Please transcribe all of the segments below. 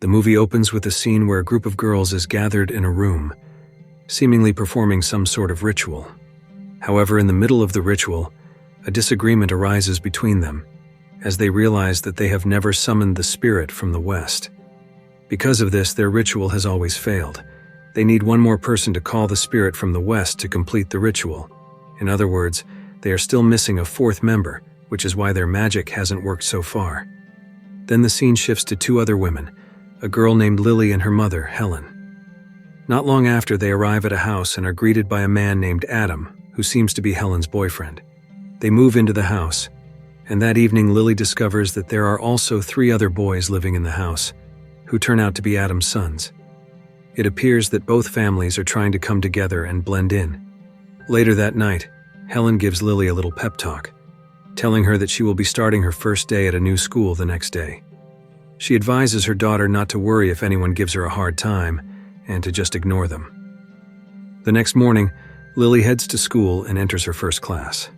The movie opens with a scene where a group of girls is gathered in a room, seemingly performing some sort of ritual. However, in the middle of the ritual, a disagreement arises between them, as they realize that they have never summoned the spirit from the west. Because of this, their ritual has always failed. They need one more person to call the spirit from the west to complete the ritual. In other words, they are still missing a fourth member, which is why their magic hasn't worked so far. Then the scene shifts to two other women, a girl named Lily and her mother, Helen. Not long after, they arrive at a house and are greeted by a man named Adam, who seems to be Helen's boyfriend. They move into the house, and that evening Lily discovers that there are also 3 other boys living in the house, who turn out to be Adam's sons. It appears that both families are trying to come together and blend in. Later that night, Helen gives Lily a little pep talk, telling her that she will be starting her first day at a new school the next day. She advises her daughter not to worry if anyone gives her a hard time, and to just ignore them. The next morning, Lily heads to school and enters her first class.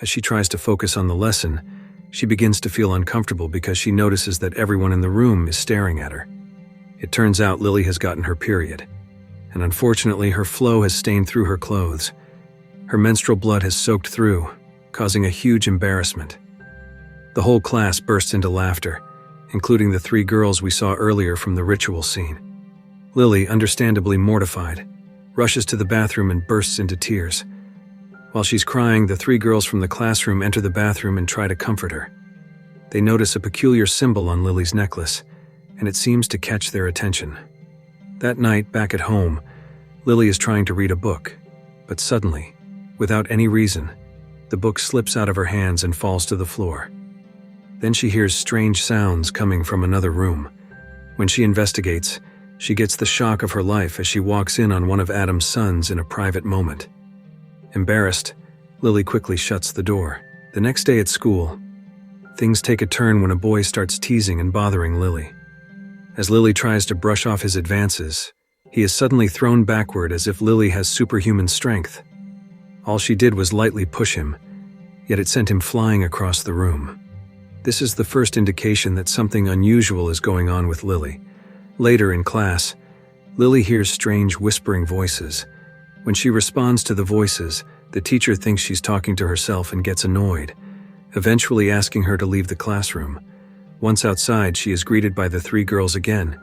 As she tries to focus on the lesson, she begins to feel uncomfortable because she notices that everyone in the room is staring at her. It turns out Lily has gotten her period, and unfortunately her flow has stained through her clothes. Her menstrual blood has soaked through, causing a huge embarrassment. The whole class bursts into laughter, including the 3 girls we saw earlier from the ritual scene. Lily, understandably mortified, rushes to the bathroom and bursts into tears. While she's crying, the 3 girls from the classroom enter the bathroom and try to comfort her. They notice a peculiar symbol on Lily's necklace, and it seems to catch their attention. That night, back at home, Lily is trying to read a book, but suddenly, without any reason, the book slips out of her hands and falls to the floor. Then she hears strange sounds coming from another room. When she investigates, she gets the shock of her life as she walks in on one of Adam's sons in a private moment. Embarrassed, Lily quickly shuts the door. The next day at school, things take a turn when a boy starts teasing and bothering Lily. As Lily tries to brush off his advances, he is suddenly thrown backward as if Lily has superhuman strength. All she did was lightly push him, yet it sent him flying across the room. This is the first indication that something unusual is going on with Lily. Later in class, Lily hears strange whispering voices. When she responds to the voices, the teacher thinks she's talking to herself and gets annoyed, eventually asking her to leave the classroom. Once outside, she is greeted by the 3 girls again,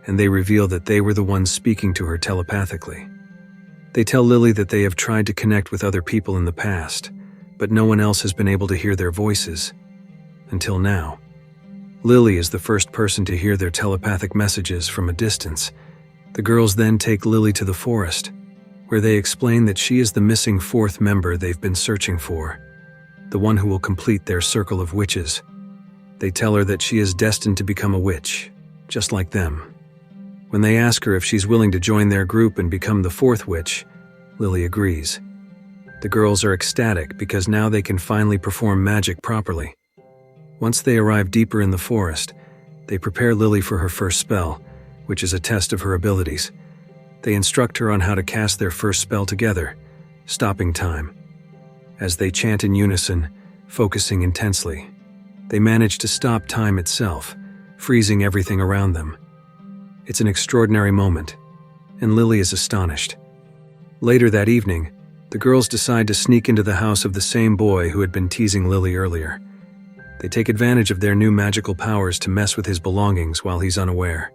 and they reveal that they were the ones speaking to her telepathically. They tell Lily that they have tried to connect with other people in the past, but no one else has been able to hear their voices. Until now. Lily is the first person to hear their telepathic messages from a distance. The girls then take Lily to the forest, where they explain that she is the missing 4th member they've been searching for, the one who will complete their circle of witches. They tell her that she is destined to become a witch, just like them. When they ask her if she's willing to join their group and become the 4th witch, Lily agrees. The girls are ecstatic because now they can finally perform magic properly. Once they arrive deeper in the forest, they prepare Lily for her first spell, which is a test of her abilities. They instruct her on how to cast their first spell together, stopping time. As they chant in unison, focusing intensely, they manage to stop time itself, freezing everything around them. It's an extraordinary moment, and Lily is astonished. Later that evening, the girls decide to sneak into the house of the same boy who had been teasing Lily earlier. They take advantage of their new magical powers to mess with his belongings while he's unaware.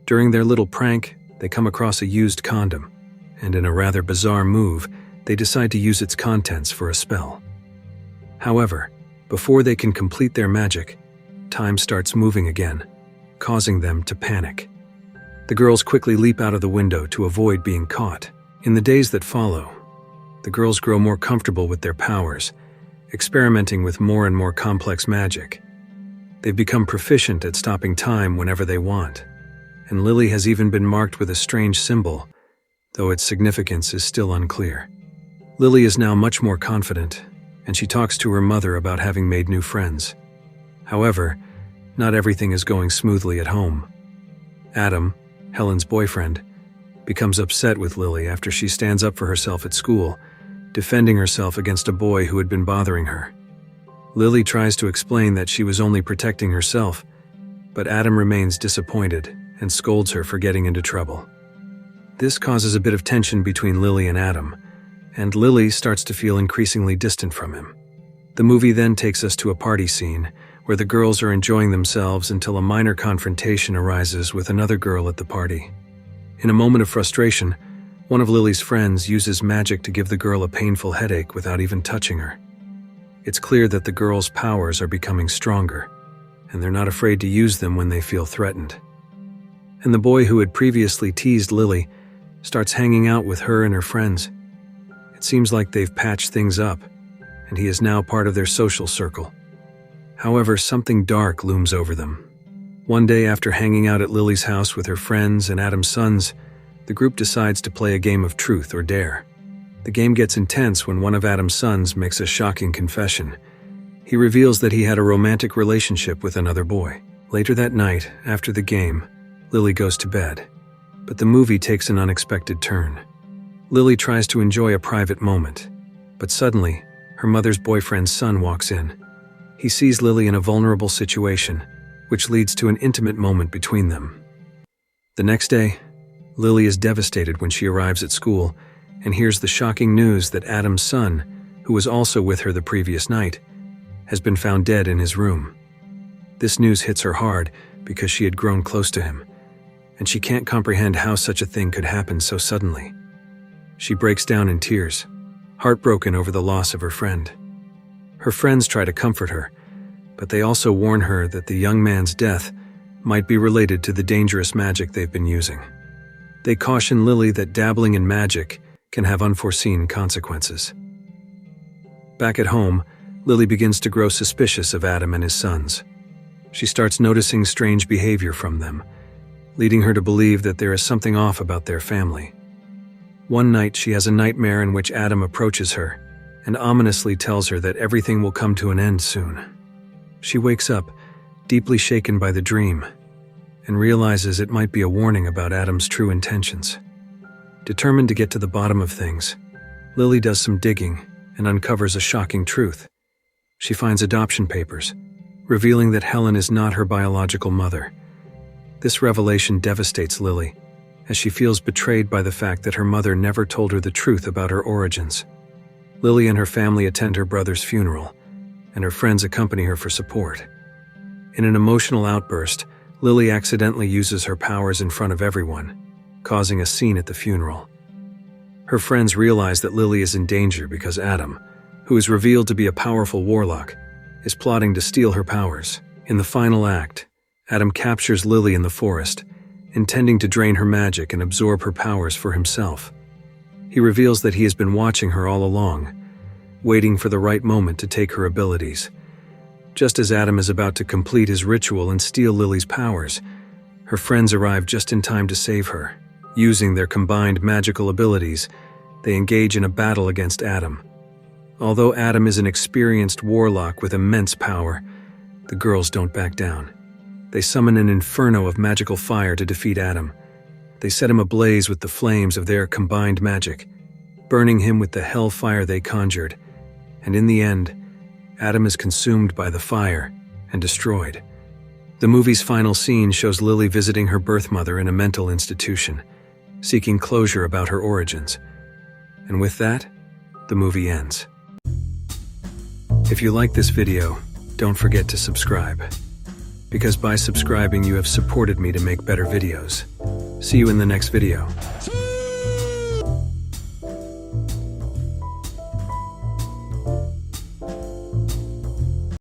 During their little prank, they come across a used condom, and in a rather bizarre move, they decide to use its contents for a spell. However, before they can complete their magic, time starts moving again, causing them to panic. The girls quickly leap out of the window to avoid being caught. In the days that follow, the girls grow more comfortable with their powers, experimenting with more and more complex magic. They've become proficient at stopping time whenever they want, and Lily has even been marked with a strange symbol, though its significance is still unclear. Lily is now much more confident, and she talks to her mother about having made new friends. However, not everything is going smoothly at home. Adam, Helen's boyfriend, becomes upset with Lily after she stands up for herself at school, defending herself against a boy who had been bothering her. Lily tries to explain that she was only protecting herself, but Adam remains disappointed and scolds her for getting into trouble. This causes a bit of tension between Lily and Adam, and Lily starts to feel increasingly distant from him. The movie then takes us to a party scene where the girls are enjoying themselves until a minor confrontation arises with another girl at the party. In a moment of frustration, one of Lily's friends uses magic to give the girl a painful headache without even touching her. It's clear that the girl's powers are becoming stronger, and they're not afraid to use them when they feel threatened. And the boy who had previously teased Lily starts hanging out with her and her friends. It seems like they've patched things up, and he is now part of their social circle. However, something dark looms over them. One day after hanging out at Lily's house with her friends and Adam's sons, the group decides to play a game of truth or dare. The game gets intense when one of Adam's sons makes a shocking confession. He reveals that he had a romantic relationship with another boy. Later that night, after the game, Lily goes to bed, but the movie takes an unexpected turn. Lily tries to enjoy a private moment, but suddenly, her mother's boyfriend's son walks in. He sees Lily in a vulnerable situation, which leads to an intimate moment between them. The next day, Lily is devastated when she arrives at school and hears the shocking news that Adam's son, who was also with her the previous night, has been found dead in his room. This news hits her hard because she had grown close to him, and she can't comprehend how such a thing could happen so suddenly. She breaks down in tears, heartbroken over the loss of her friend. Her friends try to comfort her, but they also warn her that the young man's death might be related to the dangerous magic they've been using. They caution Lily that dabbling in magic can have unforeseen consequences. Back at home, Lily begins to grow suspicious of Adam and his sons. She starts noticing strange behavior from them, leading her to believe that there is something off about their family. One night, she has a nightmare in which Adam approaches her and ominously tells her that everything will come to an end soon. She wakes up, deeply shaken by the dream, and realizes it might be a warning about Adam's true intentions. Determined to get to the bottom of things, Lily does some digging and uncovers a shocking truth. She finds adoption papers, revealing that Helen is not her biological mother. This revelation devastates Lily, as she feels betrayed by the fact that her mother never told her the truth about her origins. Lily and her family attend her brother's funeral, and her friends accompany her for support. In an emotional outburst, Lily accidentally uses her powers in front of everyone, causing a scene at the funeral. Her friends realize that Lily is in danger because Adam, who is revealed to be a powerful warlock, is plotting to steal her powers. In the final act, Adam captures Lily in the forest, intending to drain her magic and absorb her powers for himself. He reveals that he has been watching her all along, waiting for the right moment to take her abilities. Just as Adam is about to complete his ritual and steal Lily's powers, her friends arrive just in time to save her. Using their combined magical abilities, they engage in a battle against Adam. Although Adam is an experienced warlock with immense power, the girls don't back down. They summon an inferno of magical fire to defeat Adam. They set him ablaze with the flames of their combined magic, burning him with the hellfire they conjured. And in the end, Adam is consumed by the fire and destroyed. The movie's final scene shows Lily visiting her birth mother in a mental institution, seeking closure about her origins. And with that, the movie ends. If you like this video, don't forget to subscribe, because by subscribing you have supported me to make better videos. See you in the next video.